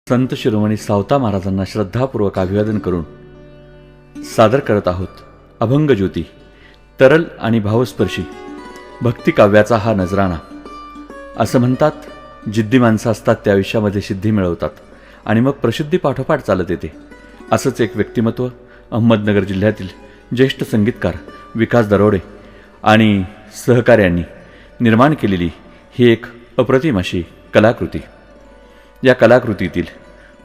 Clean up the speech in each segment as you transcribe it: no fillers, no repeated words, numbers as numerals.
संत शिरोमणी सावता महाराजांना श्रद्धापूर्वक अभिवादन करून सादर करत आहोत अभंग ज्योती, तरल आणि भावस्पर्शी भक्तिकाव्याचा हा नजराणा. असं म्हणतात, जिद्दी माणसं असतात त्या आयुष्यामध्ये सिद्धी मिळवतात आणि मग प्रसिद्धी पाठोपाठ चालत येते. असंच एक व्यक्तिमत्व अहमदनगर जिल्ह्यातील ज्येष्ठ संगीतकार विकास दरोडे आणि सहकार्यांनी निर्माण केलेली ही एक अप्रतिम अशी कलाकृती. या कलाकृतीतील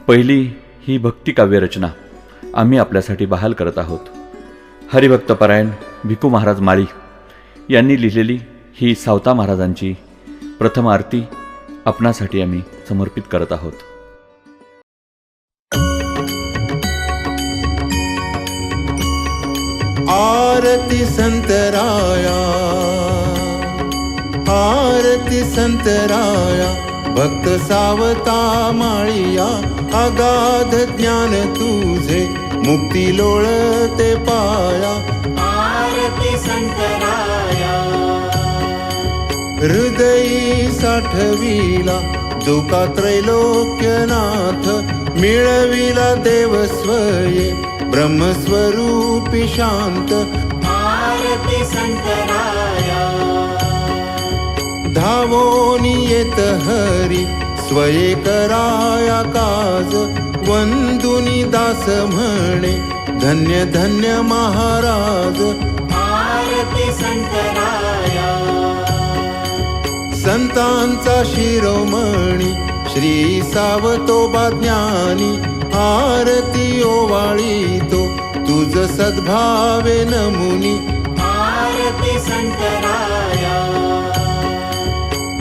पहिली ही भक्तिकाव्य रचना आम्ही आपल्यासाठी बहाल करत आहोत. हरिभक्तपरायण भिकू महाराज माळी यांनी लिहिलेली ही सावता महाराजांची प्रथम आरती आपणासाठी आम्ही समर्पित करत आहोत. आरती संतराया, आरती संतराया, भक्त सावता माळिया, अगाध ज्ञान तुझे मुक्ती लोळते पाया. आरती संतराया, हृदयी साठविला जो का त्रैलोक्यनाथ, मिळविला देव स्वये ब्रह्मस्वरूपी शांत. आरती संतराया, धावोनी येत हरी स्वये कराया काज, वंदुनी दास म्हणे धन्य धन्य महाराज. आरती संतराया, संतांचा शिरोमणी श्री सावतोबा ज्ञानी, आरती ओवाळीतो तुझ सद्भावे नमुनी. आरती संतराया,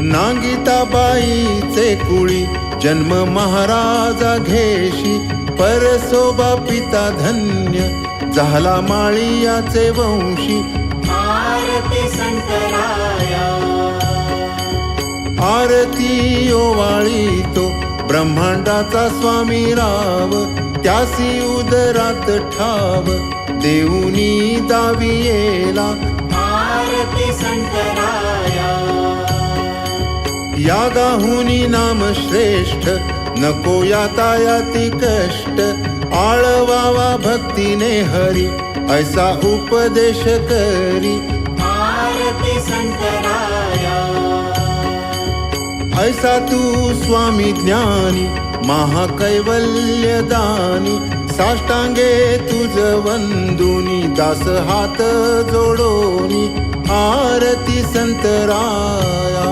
नागिताबाईचे कुळी जन्म महाराजा घेशी, परसोबा पिता धन्य झाला माळियाचे वंशी. आरती संतराया, आरती ओवाळीतो ब्रह्मांडाचा स्वामी राव, त्यासी उदरात ठाव देऊनी दावी येला. आरती संतराया, यागाहुनी नाम श्रेष्ठ नको यातायाती कष्ट, आळवावा भक्तीने हरी ऐसा उपदेश करी. आरती संतराया, ऐसा तू स्वामी ज्ञानी महाकैवल्य दानी, साष्टांगे तुझ वंदुनी दास हात जोडोनी. आरती संतराया.